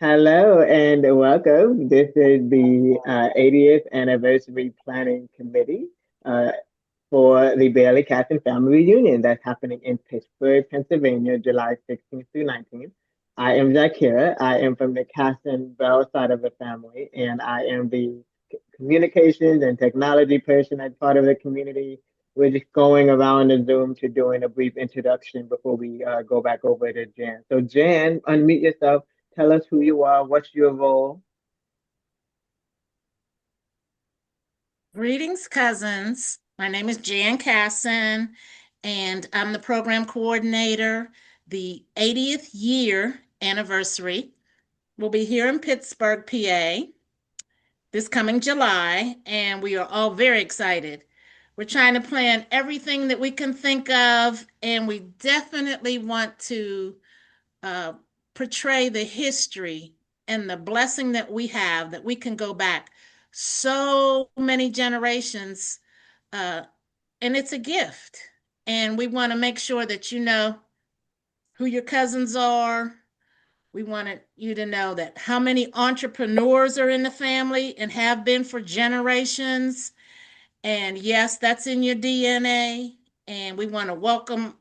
Hello and welcome. This is the 80th anniversary planning committee uh, for the Bailey Casson family reunion that's happening in Pittsburgh, Pennsylvania, July 16th through 19th. I am Zaakirah. I am from the Casson Bell side of the family, and I am the communications and technology person as part of the community. We're just going around the Zoom to doing a brief introduction before we go back over to Jan. So, Jan, unmute yourself. Tell us who you are. What's your role? Greetings, cousins. My name is Jan Casson, and I'm the program coordinator. The 80th year anniversary will be here in Pittsburgh, PA, this coming July, and we are all very excited. We're trying to plan everything that we can think of, and we definitely want to uh, portray the history and the blessing that we have that we can go back so many generations, uh, and it's a gift. And we want to make sure that you know who your cousins are. We wanted you to know that how many entrepreneurs are in the family and have been for generations. And yes, that's in your DNA. And we want to welcome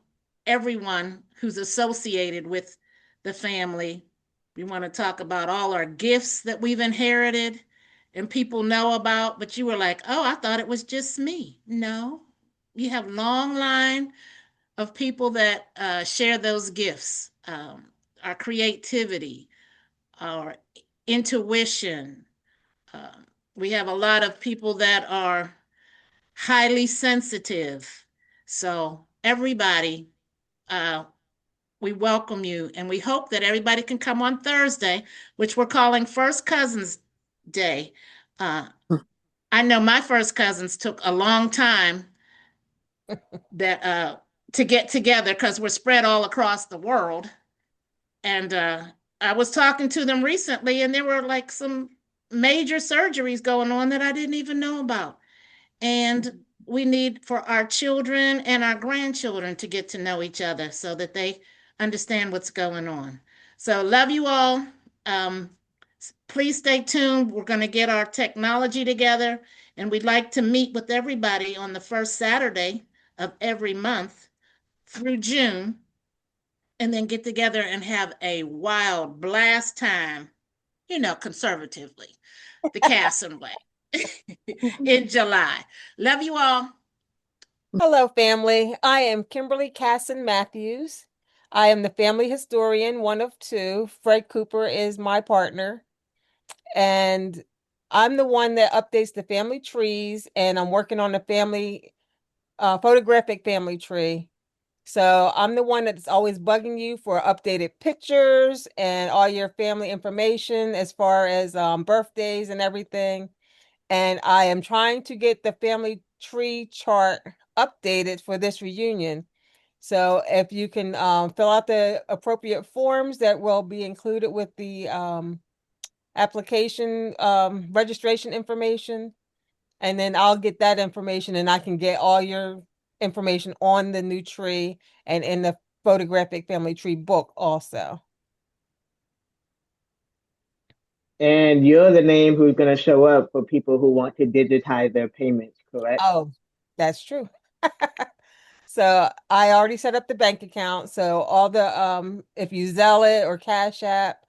everyone who's associated with the family. We want to talk about all our gifts that we've inherited and people know about, but you were like, oh, I thought it was just me. No, you have long line of people that share those gifts, our creativity, our intuition. Um, we have a lot of people that are highly sensitive. So, everybody, uh, we welcome you and we hope that everybody can come on Thursday, which we're calling First Cousins Day. Uh, I know my first cousins took a long time that to get together because we're spread all across the world. And I was talking to them recently, and there were like some major surgeries going on that I didn't even know about. And we need for our children and our grandchildren to get to know each other so that they understand what's going on. So, love you all. Um, please stay tuned. We're going to get our technology together, and we'd like to meet with everybody on the first Saturday of every month through June, and then get together and have a wild blast time, conservatively, the Casson way in July. Love you all. Hello, family. I am Kimberly Casson Matthews. I am the family historian, one of two. Fred Cooper is my partner, and I'm the one that updates the family trees, and I'm working on the family photographic family tree. So I'm the one that's always bugging you for updated pictures and all your family information as far as birthdays and everything. And I am trying to get the family tree chart updated for this reunion. So if you can fill out the appropriate forms that will be included with the application registration information, and then I'll get that information and I can get all your information on the new tree and in the photographic family tree book also. And you're the name who's going to show up for people who want to digitize their payments, correct? Oh, that's true. So I already set up the bank account. So all the if you Zelle it or Cash App,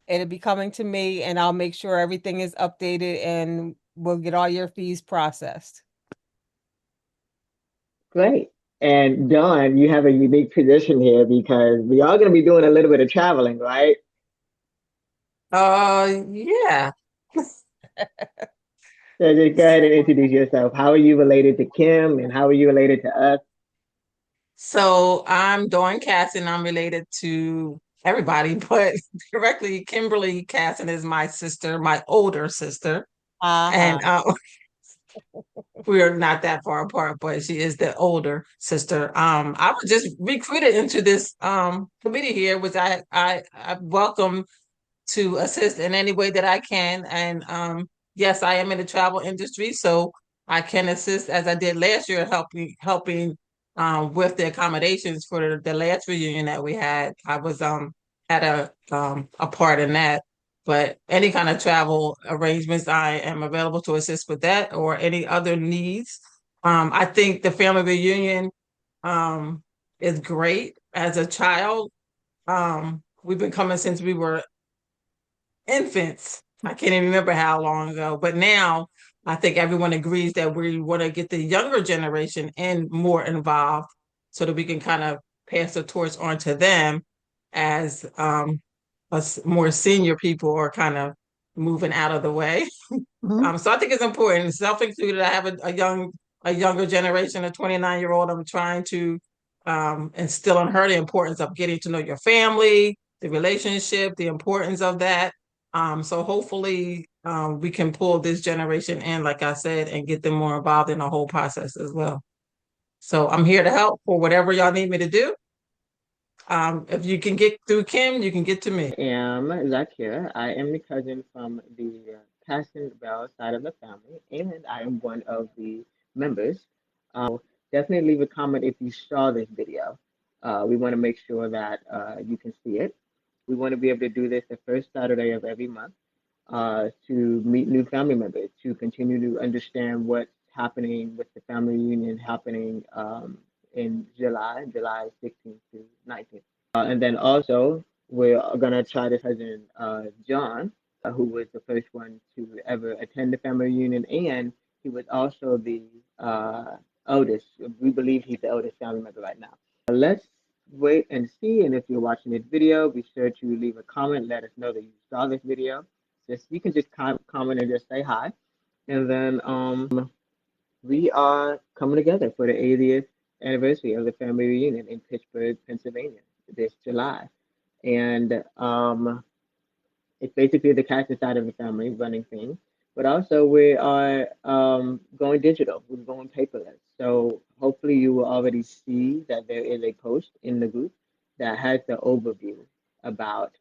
it'll be coming to me and I'll make sure everything is updated and we'll get all your fees processed. Great. And Dawn, you have a unique position here because we are going to be doing a little bit of traveling, right? Yeah. So just go ahead and introduce yourself. How are you related to Kim and how are you related to us? So I'm Dawn Casson. I'm related to everybody, but directly Kimberly Casson is my sister, my older sister. Uh-huh. And we're not that far apart, but she is the older sister. I was just recruited into this committee here, which I welcome to assist in any way that I can. And yes, I am in the travel industry, so I can assist as I did last year, helping with the accommodations for the last reunion that we had. I was had a part in that. But any kind of travel arrangements, I am available to assist with that or any other needs. I think the family reunion is great. As a child, we've been coming since we were infants. I can't even remember how long ago, but now I think everyone agrees that we want to get the younger generation more involved so that we can kind of pass the torch on to them as us more senior people are kind of moving out of the way. So I think it's important, self-included. I have a younger generation, a 29-year-old. I'm trying to instill in her the importance of getting to know your family, the relationship, the importance of that. So hopefully we can pull this generation in, like I said, and get them more involved in the whole process as well. So I'm here to help for whatever y'all need me to do. If you can get through Kim, you can get to me. I am Zaakirah. I am the cousin from the Casson Bell side of the family, and I am one of the members. Definitely leave a comment if you saw this video. We want to make sure that you can see it. We want to be able to do this the first Saturday of every month to meet new family members, to continue to understand what's happening with the family reunion happening in July 16th to 19th. And then also, we're going to try to cousin John, who was the first one to ever attend the family reunion, and he was also the eldest. We believe he's the eldest family member right now. Let's wait and see. And if you're watching this video, be sure to leave a comment. Let us know that you saw this video. You can just comment and just say hi. And then we are coming together for the 80th anniversary of the family reunion in Pittsburgh, Pennsylvania, this July. And it's basically the Casson side of the family running things. But also we are going digital. We're going paperless. So hopefully you will already see that there is a post in the group that has the overview about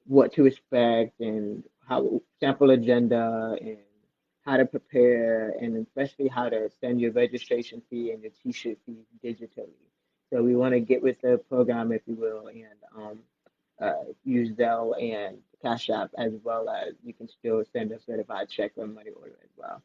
what to expect and how sample agenda and how to prepare and especially how to send your registration fee and your t-shirt fee digitally. So we want to get with the program, if you will, and use Zelle and Cash App, as well as you can still send a certified check or money order as well.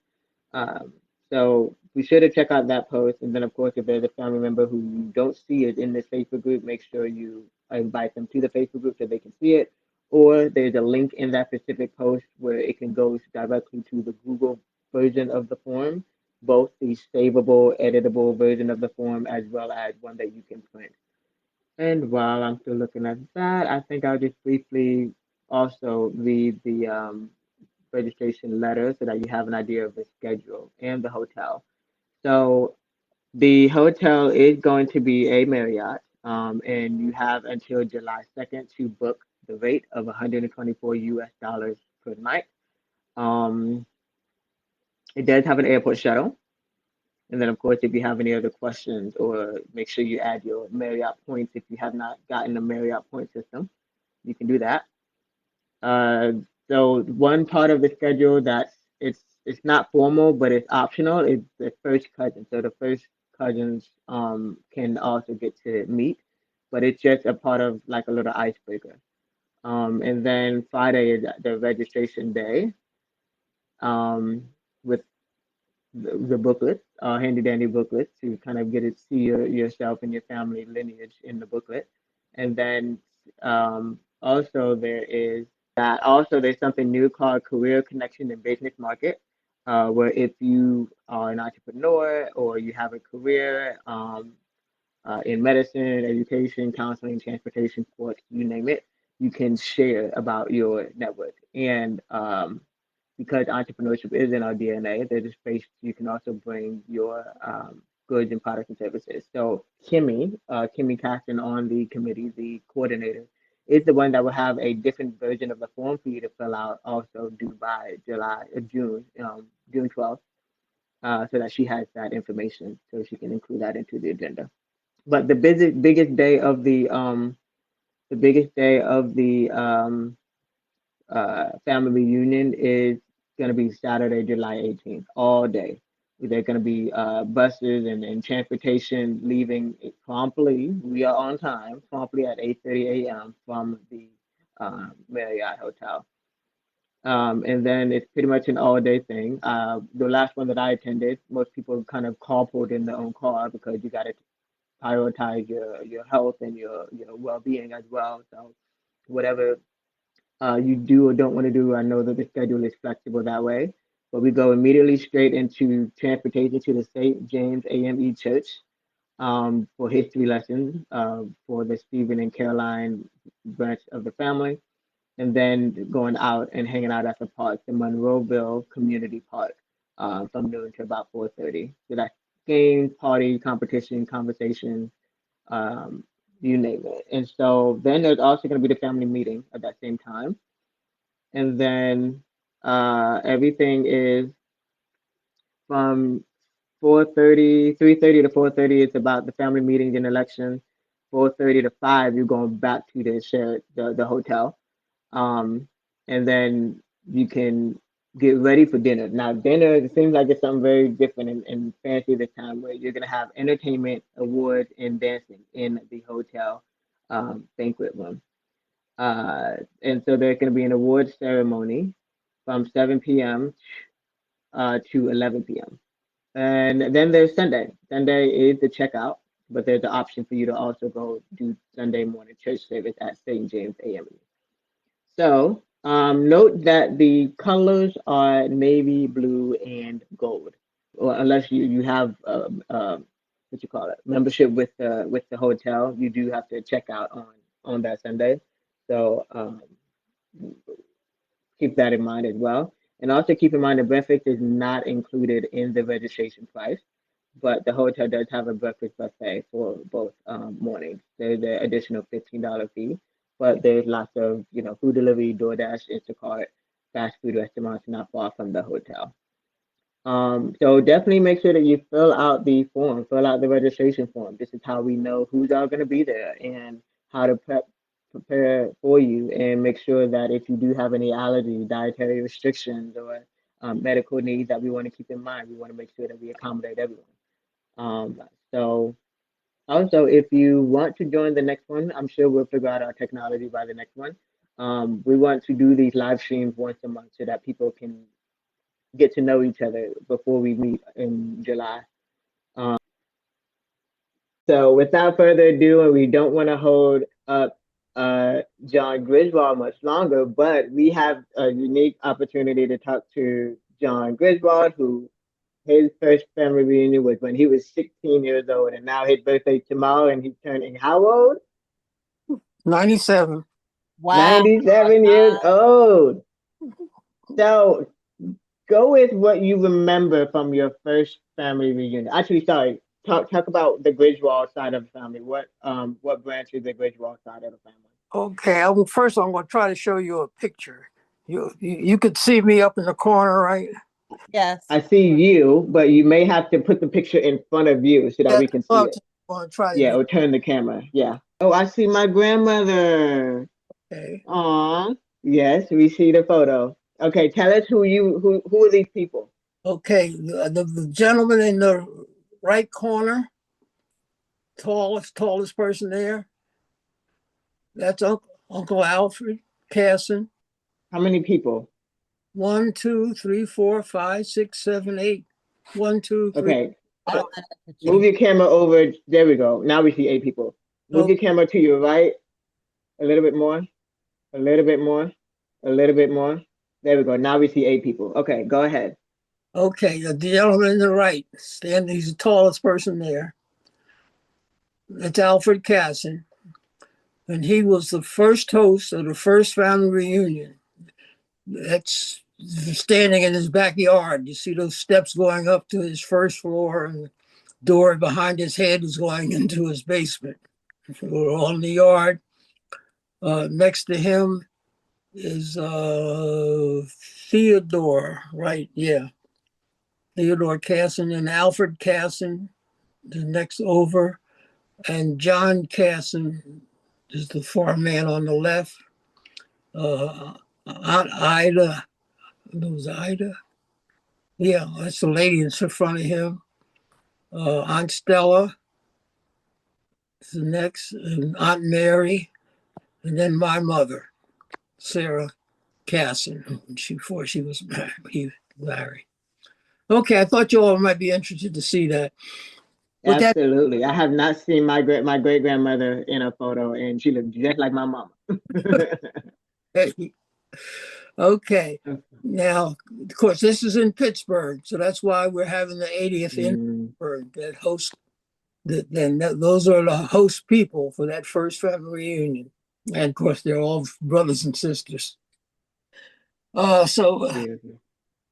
So be sure to check out that post. And then, of course, if there's a family member who you don't see is in this Facebook group, make sure you invite them to the Facebook group so they can see it. Or there's a link in that specific post where it can go directly to the Google version of the form, both the savable, editable version of the form, as well as one that you can print. And while I'm still looking at that, I think I'll just briefly also read the registration letter so that you have an idea of the schedule and the hotel. So the hotel is going to be a Marriott, and you have until July 2nd to book the rate of 124 US dollars per night. Um, it does have an airport shuttle. And then, of course, if you have any other questions, or make sure you add your Marriott points if you have not gotten the Marriott point system, you can do that. Uh, so one part of the schedule that's it's not formal, but it's optional is the first cousin. So the first cousins can also get to meet, but it's just a part of like a little icebreaker. And then Friday is the registration day with the booklet, handy dandy booklet to kind of get to see yourself and your family lineage in the booklet. And then also there's something new called Career Connection and Business Market, where if you are an entrepreneur or you have a career in medicine, education, counseling, transportation, sports, you name it, you can share about your network. And because entrepreneurship is in our DNA, there's a space you can also bring your goods and products and services. So Kimmy Casson on the committee, the coordinator, is the one that will have a different version of the form for you to fill out, also due by June 12th, so that she has that information so she can include that into the agenda. But the biggest day of the family reunion is going to be Saturday, July 18th, all day. There are going to be buses and transportation leaving promptly. We are on time, promptly at 8:30 a.m. from the Marriott hotel. And then it's pretty much an all day thing. The last one that I attended, most people kind of carpooled in their own car because you got to prioritize your health and your well being as well. So whatever you do or don't want to do, I know that the schedule is flexible that way. But we go immediately straight into transportation to the St. James AME Church for history lessons for the Stephen and Caroline branch of the family, and then going out and hanging out at the park, the Monroeville Community Park, from noon to about 4:30. So that's games, party, competition, conversation, um, you name it. And so then there's also going to be the family meeting at that same time. And then everything is from 4:30, 3:30 to 4:30. It's about the family meetings and elections. 4:30 to 5, you're going back to the hotel. Um, and then you can get ready for dinner. Now, dinner, it seems like it's something very different and fancy this time, where you're gonna have entertainment, awards, and dancing in the hotel banquet room. And so there's gonna be an awards ceremony from 7 p.m. To 11 p.m. And then there's Sunday. Sunday is the checkout, but there's an option for you to also go do Sunday morning church service at St. James AME. So note that the colors are navy blue and gold, or unless you have what you call it, membership with the hotel, you do have to check out on that Sunday. So keep that in mind as well. And also keep in mind the breakfast is not included in the registration price, but the hotel does have a breakfast buffet for both mornings. There's an additional $15 fee, but there's lots of food delivery, DoorDash, Instacart, fast food restaurants not far from the hotel. So definitely make sure that you fill out the form, fill out the registration form. This is how we know who's all going to be there and how to prepare for you, and make sure that if you do have any allergy, dietary restrictions, or medical needs that we want to keep in mind, we want to make sure that we accommodate everyone. So also, if you want to join the next one, I'm sure we'll figure out our technology by the next one. We want to do these live streams once a month so that people can get to know each other before we meet in July. Um, so without further ado, and we don't want to hold up John Griswold much longer, but we have a unique opportunity to talk to John Griswold, who his first family reunion was when he was 16 years old, and now his birthday tomorrow, and he's turning how old? 97. Wow. 97 years old. So go with what you remember from your first family reunion. Actually, sorry, talk about the Griswold side of the family. What branch is the Griswold side of the family? Okay, first I'm going to try to show you a picture. You could see me up in the corner, right? Yes. I see you, but you may have to put the picture in front of you so that we can see it. I'll try to Yeah, or turn the camera. Yeah. Oh, I see my grandmother. Okay. Aw. Yes, we see the photo. Okay, tell us who are these people? Okay, the gentleman in the right corner, tallest person there, that's Uncle Alfred Casson. How many people? 1, 2, 3, 4, 5, 6, 7, 8. 1, 2, 3. Okay. Move your camera over. There we go. Now we see 8 people. Move your camera to your right. A little bit more. A little bit more. A little bit more. There we go. Now we see 8 people. Okay, go ahead. Okay, the gentleman in the right, he's the tallest person there. That's Alfred Casson. And he was the first host of the first family reunion. That's standing in his backyard. You see those steps going up to his first floor, and the door behind his head is going into his basement. We're all in the yard. Next to him is Theodore, right? Yeah. Theodore Casson and Alfred Casson, the next over. And John Casson is the farm man on the left. Aunt Ida, was Ida? Yeah, that's the lady that's in front of him. Aunt Stella is the next, and Aunt Mary, and then my mother. Sarah Casson before she was married. Okay, I thought you all might be interested to see that. But that Absolutely. I have not seen my great grandmother in a photo, and she looks just like my mama. okay. Now, of course, this is in Pittsburgh, so that's why we're having the 80th in Pittsburgh. That host, those are the host people for that first family reunion, and of course, they're all brothers and sisters.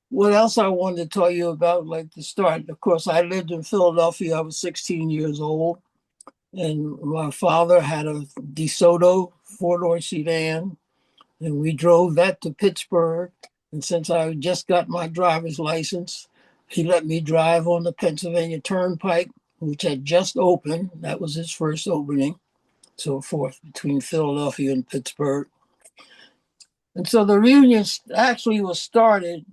What else I wanted to tell you about, like the start? Of course, I lived in Philadelphia. I was 16 years old, and my father had a DeSoto four-door sedan, and we drove that to Pittsburgh. And since I just got my driver's license, he let me drive on the Pennsylvania Turnpike, which had just opened. That was his first opening, so forth, between Philadelphia and Pittsburgh. And so the reunion actually was started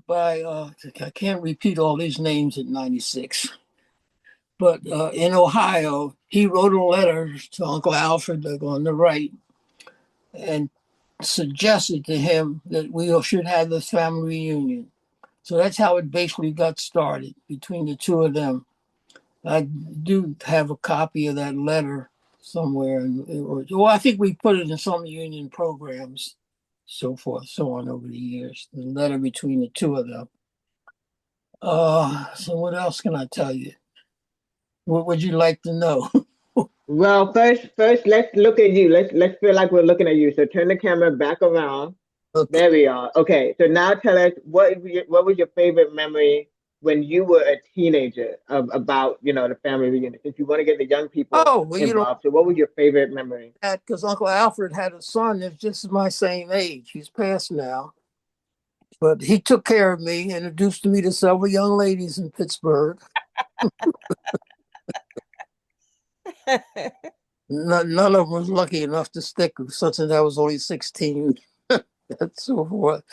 by, I can't repeat all these names at 96, but in Ohio, he wrote a letter to Uncle Alfred on the right and suggested to him that we should have this family reunion. So that's how it basically got started between the two of them. I do have a copy of that letter somewhere. Well, I think we put it in some union programs, so forth, so on over the years. The letter between the two of them. So what else can I tell you? What would you like to know? Well, first, let's look at you. Let's feel like we're looking at you. So turn the camera back around. Okay. There we are. Okay. So now tell us what was your favorite memory when you were a teenager about the family reunion? Since you want to get the young people involved, so what was your favorite memory? Because Uncle Alfred had a son that's just my same age. He's passed now. But he took care of me, introduced me to several young ladies in Pittsburgh. None of them was lucky enough to stick, since I was only 16. And so forth.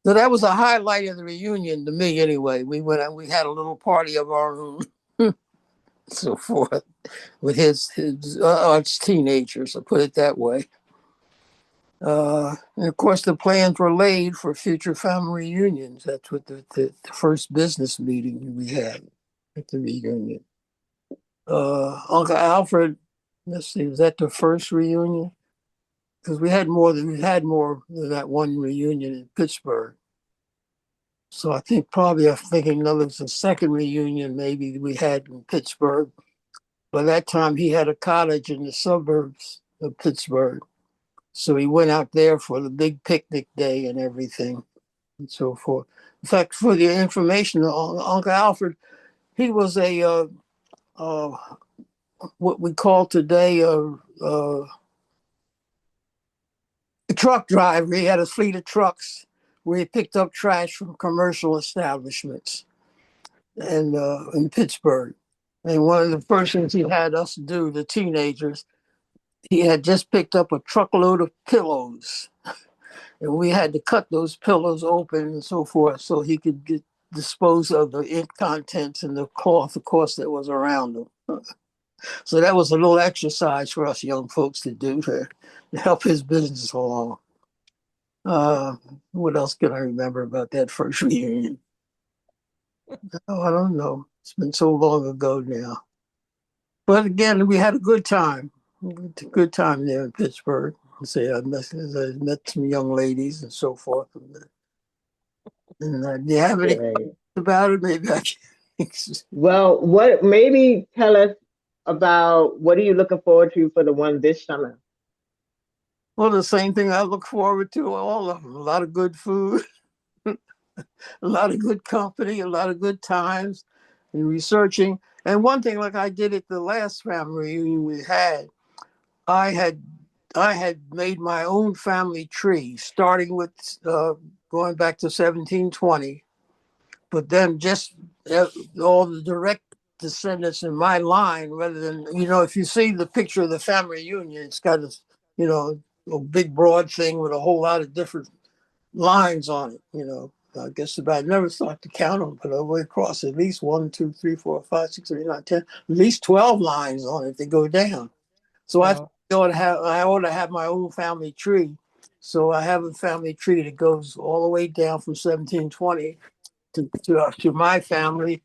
So that was a highlight of the reunion to me, anyway. We went and we had a little party of our own, so forth, with his teenagers. I'll put it that way. And of course, the plans were laid for future family reunions. That's what the first business meeting we had at the reunion. Uncle Alfred, let's see, was that the first reunion? Because we had more than that one reunion in Pittsburgh. So I think I'm thinking there was a second reunion maybe we had in Pittsburgh. By that time, he had a cottage in the suburbs of Pittsburgh. So he went out there for the big picnic day and everything and so forth. In fact, for the information, Uncle Alfred, he was a what we call today a truck driver. He had a fleet of trucks where he picked up trash from commercial establishments and in Pittsburgh. And one of the first things he had us do, the teenagers, he had just picked up a truckload of pillows. And we had to cut those pillows open and so forth so he could dispose of the ink contents and the cloth, of course, that was around them. So that was a little exercise for us young folks to do to help his business along. What else can I remember about that first reunion? Oh, I don't know. It's been so long ago now. But again, we had a good time. Good time there in Pittsburgh. I met some young ladies and so forth. And do you have any questions about it? Maybe I can. Well, maybe tell us about what are you looking forward to for the one this summer? Well, the same thing I look forward to, all of them. A lot of good food, a lot of good company, a lot of good times and researching. And one thing, like I did at the last family reunion we had, I had made my own family tree, starting with going back to 1720, but then just all the direct descendants in my line, rather than, if you see the picture of the family reunion, it's got a big broad thing with a whole lot of different lines on it, I guess I never thought to count them, but I went across at least 1, 2, 3, 4, 5, 6, 7, 8, 9, 10, at least 12 lines on it that go down. So I ought to have my own family tree. So I have a family tree that goes all the way down from 1720 to my family.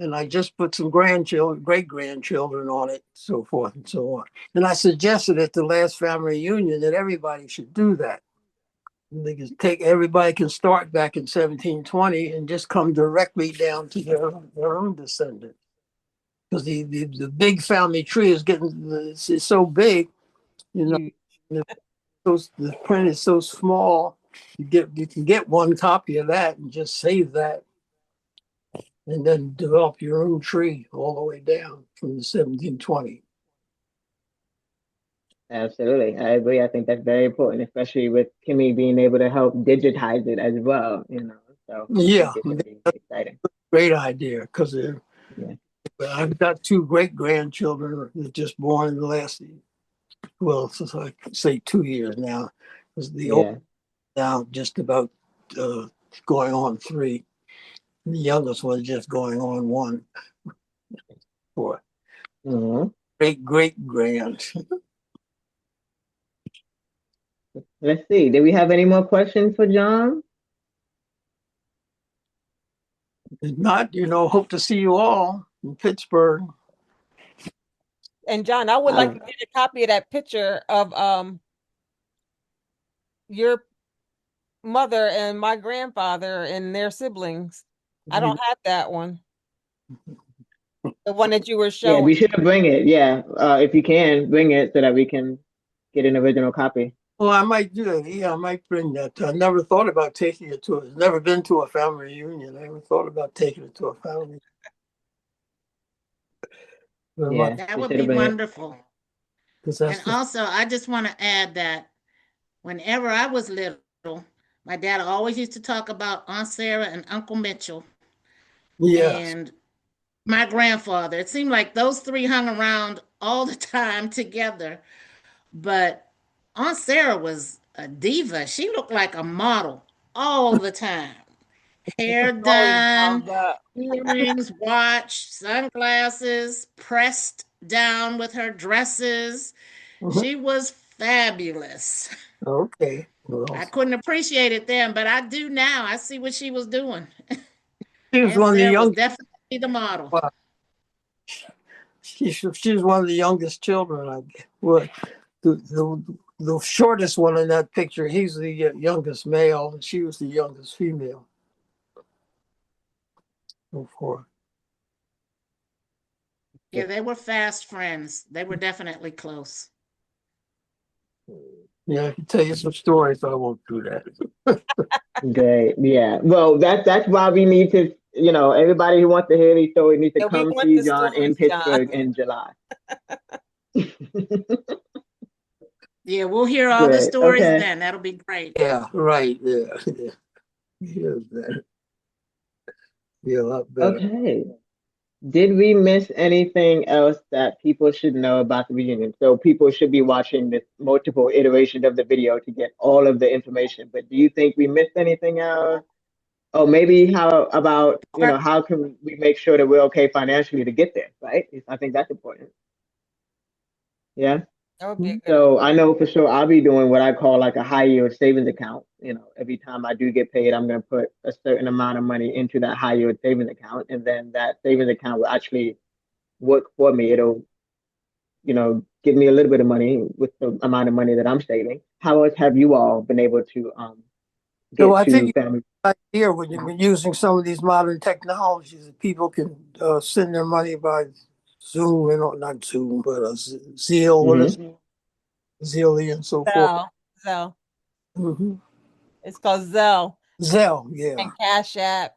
And I just put some grandchildren, great grandchildren on it, so forth and so on. And I suggested at the last family reunion that everybody should do that. They can everybody can start back in 1720 and just come directly down to their own descendants. Because the big family tree is it's so big, you know, the print is so small. You can get one copy of that and just save that, and then develop your own tree all the way down from the 1720. Absolutely. I agree. I think that's very important, especially with Kimmy being able to help digitize it as well, you know. So I Yeah, think it's going to be exciting. great idea, because Yeah. I've got two great grandchildren that just born in the last, well, since I say 2 years now, because the old now just about going on 3. The youngest one just going on 1. Boy, great grand. Let's see. Do we have any more questions for John? If not, hope to see you all in Pittsburgh. And John, I would like to get a copy of that picture of your mother and my grandfather and their siblings. I don't have that one. The one that you were showing. Yeah, we should bring it. Yeah, if you can, bring it so that we can get an original copy. Well, I might do that. Yeah, I might bring that. I never thought about taking it to never been to a family reunion. I never thought about taking it to a family. Yeah, that would be wonderful. And also, I just want to add that whenever I was little, my dad always used to talk about Aunt Sarah and Uncle Mitchell. Yes. And my grandfather. It seemed like those 3 hung around all the time together. But Aunt Sarah was a diva. She looked like a model all the time. Hair done, earrings, watch, sunglasses, pressed down with her dresses. She was fabulous. Okay. Well, I couldn't appreciate it then, but I do now. I see what she was doing. she was one of the young. Definitely the model. Wow. She's one of the youngest children. The shortest one in that picture, he's the youngest male, and she was the youngest female. Yeah, they were fast friends. They were definitely close. Yeah, I can tell you some stories, but I won't do that. Great. Yeah. Well, that's why we need to, everybody who wants to hear these stories needs to come see John in Pittsburgh in July. Yeah, we'll hear all the stories then. That'll be great. Yeah, right. Yeah. Be a lot better. Okay. Did we miss anything else that people should know about the reunion? So people should be watching this multiple iterations of the video to get all of the information. But do you think we missed anything else? Oh, maybe how can we make sure that we're okay financially to get there, right? I think that's important. Yeah. That would be a good So I know for sure I'll be doing what I call like a high yield savings account. Every time I do get paid, I'm going to put a certain amount of money into that high yield savings account. And then that savings account will actually work for me. It'll, give me a little bit of money with the amount of money that I'm saving. How else have you all been able to get I think family? Here, when you're using some of these modern technologies, people can send their money by Zoom, not Zoom, but Zelle, what is it? Zelle and so forth. Zelle. It's called Zelle. Zelle, yeah. And Cash App.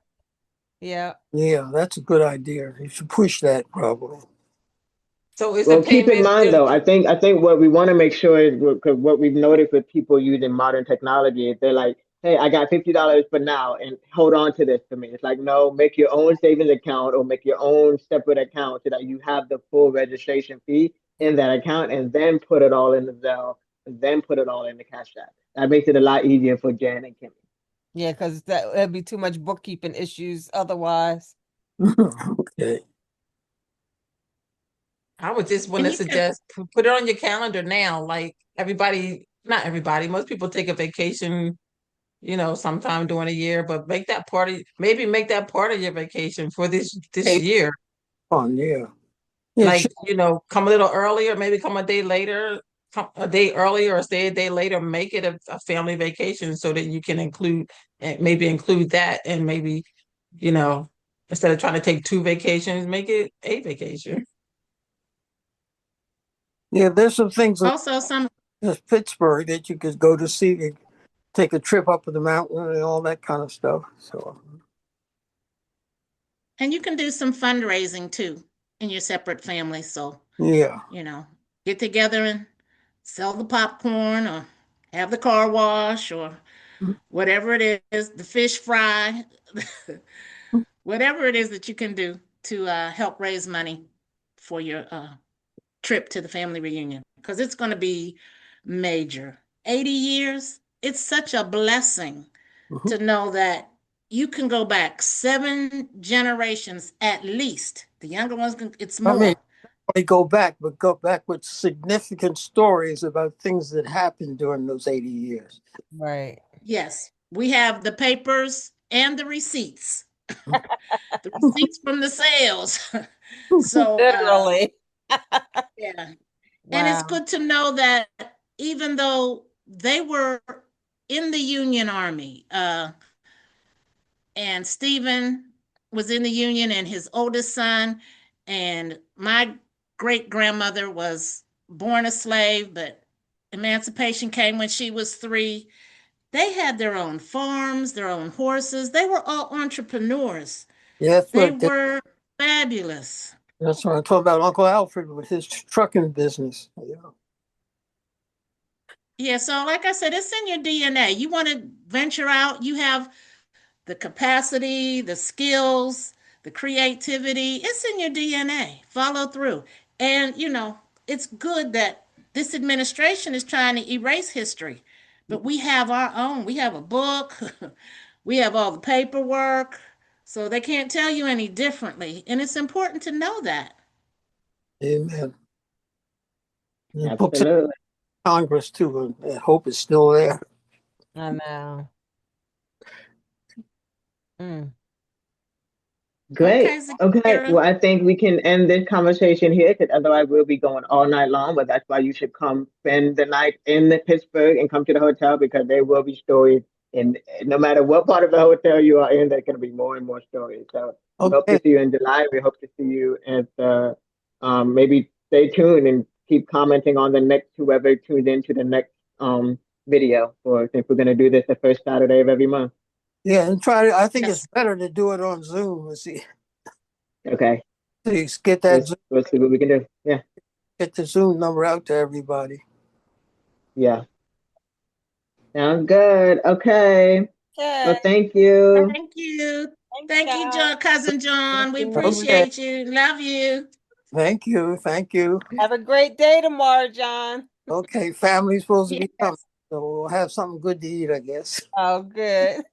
Yeah. Yeah, that's a good idea. You should push that probably. So it's keep in mind though, I think what we want to make sure is, because what we've noticed with people using modern technology is they're like, hey, I got $50 for now and hold on to this for me. It's like, no, make your own savings account or make your own separate account so that you have the full registration fee in that account and then put it all in the Zelle and then put it all in the Cash App. That makes it a lot easier for Jan and Kimmy. Yeah, because that'd be too much bookkeeping issues otherwise. Okay. I would just want to suggest put it on your calendar now. Like everybody not everybody, most people take a vacation, sometime during the year, but make that part of your vacation for this Hey, year. fun, yeah. Yeah, Like, come a little earlier, maybe come a day later, come a day earlier or stay a day later, make it a family vacation so that you can maybe include that, and maybe, instead of trying to take 2 vacations, make it a vacation. yeah, there's some things in Also, some Pittsburgh that you could go to see, take a trip up to the mountain and all that kind of stuff. So, and you can do some fundraising too in your separate family. So, yeah. get together and sell the popcorn or have the car wash or whatever it is, the fish fry, whatever it is that you can do to help raise money for your trip to the family reunion, because it's going to be major. 80 years, it's such a blessing Mhm. to know that you can go back 7 generations at least. The younger ones it's I mean, more. only go back, but go back with significant stories about things that happened during those 80 years. Right. Yes, we have the papers and the receipts. The receipts from the sales. So Literally. yeah. And it's Wow. good to know that even though they were in the Union Army, and Stephen was in the Union and his oldest son, and my great grandmother was born a slave, but emancipation came when she was 3. They had their own farms, their own horses. They were all entrepreneurs. Yeah, They were fabulous. that's what I told about Uncle Alfred with his trucking business. Yeah. Yeah, so like I said, it's in your DNA. You want to venture out, you have the capacity, the skills, the creativity. It's in your DNA. Follow through. And, it's good that this administration is trying to erase history, but we have our own. We have a book, we have all the paperwork, so they can't tell you any differently. And it's important to know that. Amen. The books in Absolutely. Congress too. I hope it's still there. I know. Mm. Great. Okay, Okay. Zaakirah. Well, I think we can end this conversation here because otherwise we'll be going all night long. But that's why you should come spend the night in the Pittsburgh and come to the hotel because there will be stories. And no matter what part of the hotel you are in, there's going to be more and more stories. So we hope to Okay. see you in July. We hope to see you at the, maybe stay tuned and keep commenting on the next, whoever tunes into the next video. Or if we're going to do this the first Saturday of every month. Yeah, and I think it's Yes. better to do it on Zoom. Let's see. Okay. Please get that We'll see what we can do. Yeah. get the Zoom number out to everybody. Yeah. Sounds good. Okay. Well, Okay. thank you. Thank you. Thanks, Thank you, guys. John, cousin John. We Okay. appreciate you. Love you. Thank you. Thank you. Have a great day tomorrow, John. Okay, family's supposed to be coming, Yes. so we'll have something good to eat, I guess. Oh, good.